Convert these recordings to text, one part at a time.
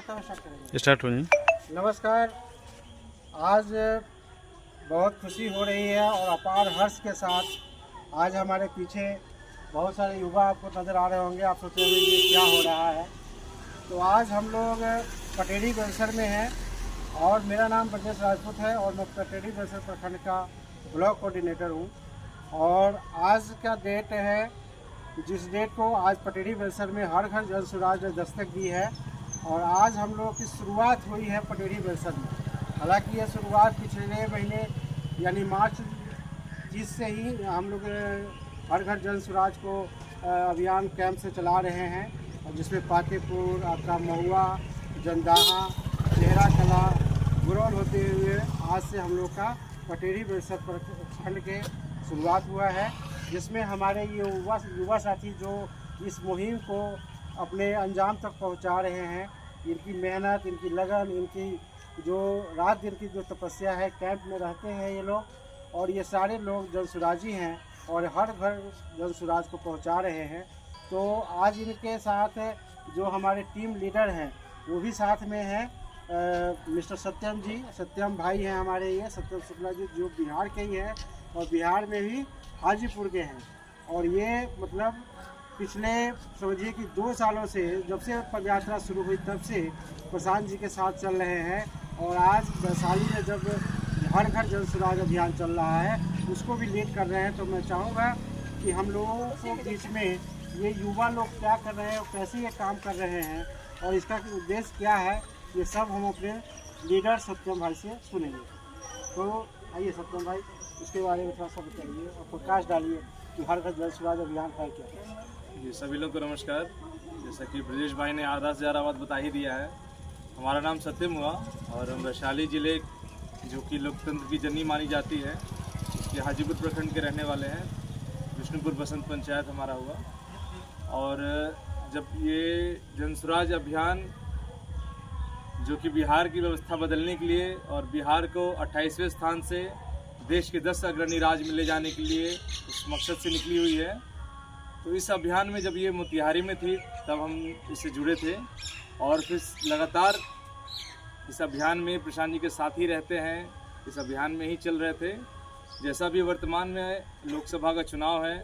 Start हो जाए। नमस्कार। आज बहुत खुशी हो रही है और अपार हर्ष के साथ आज हमारे पीछे बहुत सारे युवा आपको नज़र आ रहे होंगे। आप सोच रहे होंगे ये क्या हो रहा है। तो आज हम लोग पटेरी परिसर में हैं और मेरा नाम ब्रजेश राजपूत है और मैं पटेरी परिसर प्रखंड का ब्लॉक कोऑर्डिनेटर हूँ। और आज का डेट है, जिस डेट को आज पटेरी परिसर में हर घर जल सुराज ने दस्तक दी है और आज हम लोग की शुरुआत हुई है पटेरी परिसर में। हालांकि यह शुरुआत पिछले महीने यानी मार्च 30 से ही हम लोग हर घर जल सुराज को अभियान कैंप से चला रहे हैं और जिसमें पातेपुर, आपका महुआ, जंदाहा, चेहरा कला, गुरौल होते हुए आज से हम लोग का पटेरी परिसर प्रखंड के शुरुआत हुआ है, जिसमें हमारे ये युवा साथी जो इस मुहिम को अपने अंजाम तक पहुंचा रहे हैं। इनकी मेहनत, इनकी लगन, इनकी जो रात दिन की जो तपस्या है, कैंप में रहते हैं ये लोग और ये सारे लोग जल सुराजी हैं और हर घर जल सुराज को पहुंचा रहे हैं। तो आज इनके साथ जो हमारे टीम लीडर हैं वो भी साथ में हैं। मिस्टर सत्यम जी, सत्यम भाई हैं हमारे, ये सत्यम शुक्ला जी जो बिहार के ही हैं और बिहार में भी हाजीपुर के हैं। और ये मतलब पिछले समझिए कि 2 सालों से जब से पद यात्रा शुरू हुई तब से प्रशांत जी के साथ चल रहे हैं और आज वैशाली में जब हर घर जल सुराज अभियान चल रहा है उसको भी लीड कर रहे हैं। तो मैं चाहूँगा कि हम लोगों को बीच में ये युवा लोग क्या कर रहे हैं और कैसे ये काम कर रहे हैं और इसका उद्देश्य क्या है, ये सब हम अपने लीडर सत्यम भाई से सुनेंगे। तो आइए सत्यम भाई, इसके बारे में थोड़ा सा बताइए और प्रकाश डालिए कि हर घर जल सुराज अभियान है क्या। जी सभी लोग को नमस्कार। जैसा कि ब्रजेश भाई ने आधा से ज़्यादा बात बता ही दिया है। हमारा नाम सत्यम हुआ और हम वैशाली ज़िले जो कि लोकतंत्र की जननी मानी जाती है उसके हाजीपुर प्रखंड के रहने वाले हैं। विष्णुपुर बसंत पंचायत हमारा हुआ और जब ये जन सुराज अभियान जो कि बिहार की व्यवस्था बदलने के लिए और बिहार को 28वें स्थान से देश के 10 अग्रणी राज्य में ले जाने के लिए उस मकसद से निकली हुई है। तो इस अभियान में जब ये मोतिहारी में थी तब हम इससे जुड़े थे और फिर लगातार इस अभियान में प्रशांत जी के साथ ही रहते हैं, इस अभियान में ही चल रहे थे। जैसा भी वर्तमान में लोकसभा का चुनाव है,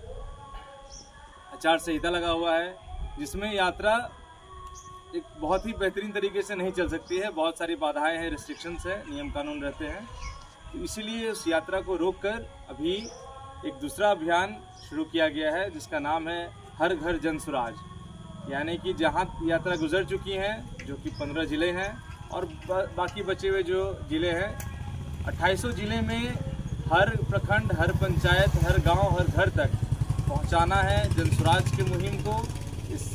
आचार संहिता लगा हुआ है जिसमें यात्रा एक बहुत ही बेहतरीन तरीके से नहीं चल सकती है। बहुत सारी बाधाएं हैं, रिस्ट्रिक्शंस है, नियम कानून रहते हैं। तो इसीलिए उस यात्रा को रोककर अभी एक दूसरा अभियान शुरू किया गया है जिसका नाम है हर घर जन सुराज। यानी कि जहां यात्रा गुजर चुकी हैं जो कि 15 ज़िले हैं और बाकी बचे हुए जो ज़िले हैं 2800 ज़िले में हर प्रखंड, हर पंचायत, हर गांव, हर घर तक पहुंचाना है जन सुराज के मुहिम को। इस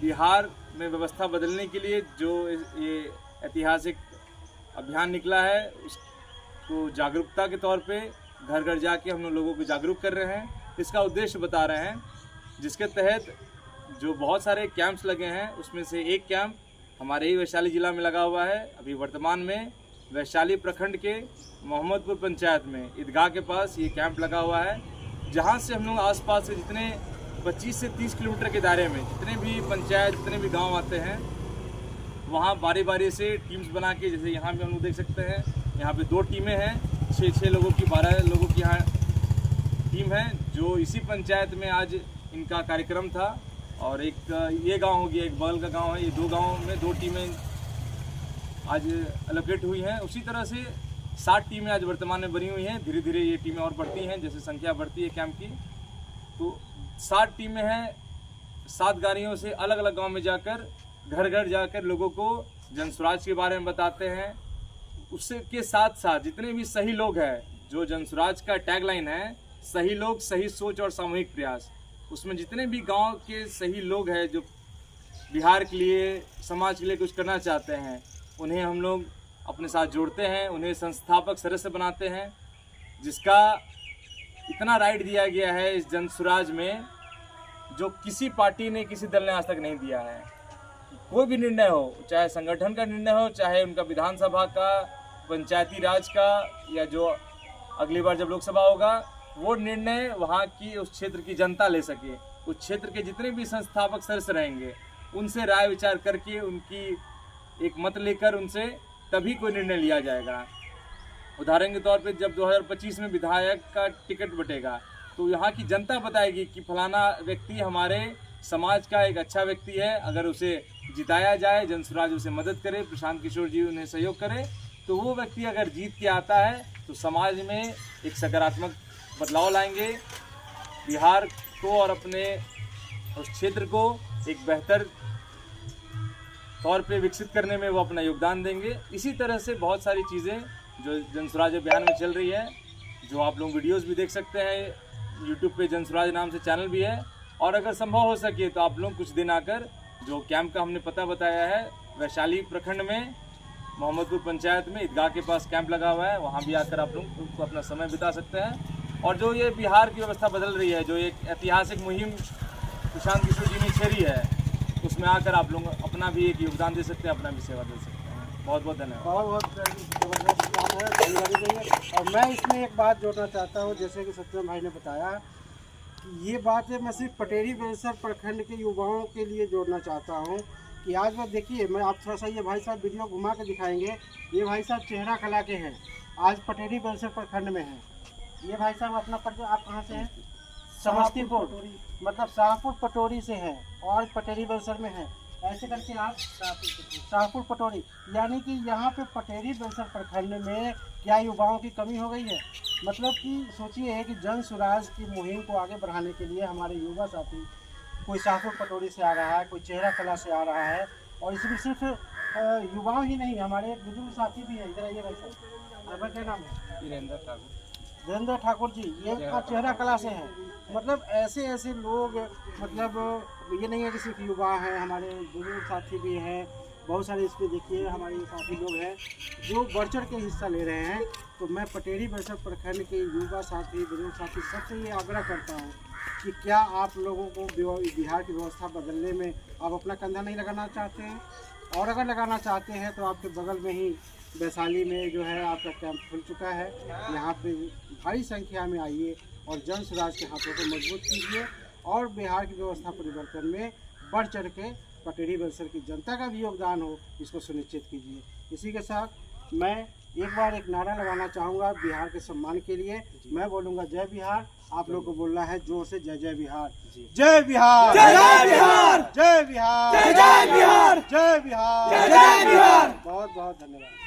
बिहार में व्यवस्था बदलने के लिए जो ये ऐतिहासिक अभियान निकला है उसको जागरूकता के तौर पे घर घर जाके हम लोगों को जागरूक कर रहे हैं, इसका उद्देश्य बता रहे हैं। जिसके तहत जो बहुत सारे कैंप्स लगे हैं उसमें से एक कैंप हमारे ही वैशाली ज़िला में लगा हुआ है। अभी वर्तमान में वैशाली प्रखंड के मोहम्मदपुर पंचायत में ईदगाह के पास ये कैंप लगा हुआ है, जहां से हम लोग आसपास के जितने 25 से 30 किलोमीटर के दायरे में जितने भी पंचायत, जितने भी गाँव आते हैं वहाँ बारी बारी से टीम्स बना के, जैसे यहाँ भी हम लोग देख सकते हैं यहाँ पे 2 टीमें हैं, 6 लोगों की, 12 लोगों की यहाँ टीम है जो इसी पंचायत में आज इनका कार्यक्रम था। और एक ये गांव हो गया, एक बगल का गांव है, ये 2 गांव में 2 टीमें आज एलोकेट हुई हैं। उसी तरह से 60 टीमें आज वर्तमान में बनी हुई हैं। धीरे धीरे ये टीमें और बढ़ती हैं जैसे संख्या बढ़ती है कैंप की। तो 60 टीमें हैं, 7 गाड़ियों से अलग अलग गाँव में जाकर घर घर जाकर लोगों को जन सुराज के बारे में बताते हैं। उससे के साथ साथ जितने भी सही लोग हैं, जो जन सुराज का टैगलाइन है, सही लोग, सही सोच और सामूहिक प्रयास, उसमें जितने भी गांव के सही लोग हैं जो बिहार के लिए, समाज के लिए कुछ करना चाहते हैं, उन्हें हम लोग अपने साथ जोड़ते हैं, उन्हें संस्थापक सदस्य बनाते हैं। जिसका इतना राइट दिया गया है इस जन सुराज में जो किसी पार्टी ने, किसी दल ने आज तक नहीं दिया है। कोई भी निर्णय हो, चाहे संगठन का निर्णय हो, चाहे उनका विधानसभा का, पंचायती राज का, या जो अगली बार जब लोकसभा होगा वो निर्णय वहाँ की उस क्षेत्र की जनता ले सके। उस क्षेत्र के जितने भी संस्थापक सदस्य रहेंगे उनसे राय विचार करके उनकी एक मत लेकर उनसे तभी कोई निर्णय लिया जाएगा। उदाहरण के तौर पे जब 2025 में विधायक का टिकट बटेगा तो यहाँ की जनता बताएगी कि फलाना व्यक्ति हमारे समाज का एक अच्छा व्यक्ति है, अगर उसे जिताया जाए, जनसुराज उसे मदद करे, प्रशांत किशोर जी उन्हें सहयोग करे, तो वो व्यक्ति अगर जीत के आता है तो समाज में एक सकारात्मक बदलाव लाएंगे, बिहार को और अपने उस क्षेत्र को एक बेहतर तौर पे विकसित करने में वो अपना योगदान देंगे। इसी तरह से बहुत सारी चीज़ें जो जनसुराज अभियान में चल रही है, जो आप लोग वीडियोस भी देख सकते हैं, यूट्यूब पे जनसुराज नाम से चैनल भी है। और अगर संभव हो सके तो आप लोग कुछ दिन आकर, जो कैंप का हमने पता बताया है, वैशाली प्रखंड में मोहम्मदपुर पंचायत में ईदगाह के पास कैंप लगा हुआ है, वहाँ भी आकर आप लोग अपना समय बिता सकते हैं। और जो ये बिहार की व्यवस्था बदल रही है, जो एक ऐतिहासिक मुहिम प्रशांत किशोर जी ने छेड़ी है, उसमें आकर आप लोग अपना भी एक योगदान दे सकते हैं, अपना भी सेवा दे सकते हैं। बहुत बहुत धन्यवाद। बहुत जबरदस्त काम है, धन्यवाद चाहिए। और मैं इसमें एक बात जोड़ना चाहता हूँ, जैसे कि सत्यम भाई ने बताया कि ये बात है, मैं सिर्फ पटेरी बेलसर प्रखंड के युवाओं के लिए जोड़ना चाहता हूँ कि आज मैं देखिए, मैं आप थोड़ा सा ये भाई साहब वीडियो घुमा के दिखाएंगे। ये भाई साहब चेहरा कला के हैं, आज पटेरी बेलसर प्रखंड में हैं। ये भाई साहब अपना परिचय, आप कहाँ से हैं? समस्तीपुर, मतलब शाहपुर पटोरी से है और पटेरी बेलसर में है। ऐसे करके आप शाहपुर पटोरी, यानी कि यहाँ पे पटेरी बेलसर प्रखंड में क्या युवाओं की कमी हो गई है? मतलब कि सोचिए कि जन सुराज की मुहिम को आगे बढ़ाने के लिए हमारे युवा साथी, कोई शाहपुर पटोरी से आ रहा है, कोई चेहरा कला से आ रहा है, और इसमें सिर्फ युवाओं ही नहीं, हमारे एक बुजुर्ग साथी भी है। इधर आइए भाई साहब, आपका क्या नाम है? वीरेंद्र ठाकुर जी, ये चेहरा कला से हैं। मतलब ऐसे ऐसे लोग, मतलब ये नहीं है कि सिर्फ युवा हैं, हमारे बुजुर्ग साथी भी हैं, बहुत सारे इसमें देखिए हमारे साथी लोग हैं जो बढ़ चढ़ के हिस्सा ले रहे हैं। तो मैं पटेरी बेलसर प्रखंड के युवा साथी, बुजुर्ग साथी सबसे ये आग्रह करता हूँ कि क्या आप लोगों को बिहार की व्यवस्था बदलने में आप अपना कंधा नहीं लगाना चाहते हैं? और अगर लगाना चाहते हैं तो आपके बगल में ही वैशाली में जो है आपका कैंप खुल चुका है। यहाँ पे भारी संख्या में आइए और जन सुराज के हाथों को मजबूत कीजिए और बिहार की व्यवस्था परिवर्तन में बढ़ चढ़ के पटेरी बेलसर की जनता का भी योगदान हो, इसको सुनिश्चित कीजिए। इसी के साथ मैं एक बार एक नारा लगाना चाहूँगा बिहार के सम्मान के लिए। मैं बोलूँगा जय बिहार, आप लोग को बोलना है जोर से जय जय बिहार। जय बिहार, जय बिहार, जय बिहार, जय बिहार, जय बिहार, जय बिहार। बहुत बहुत धन्यवाद।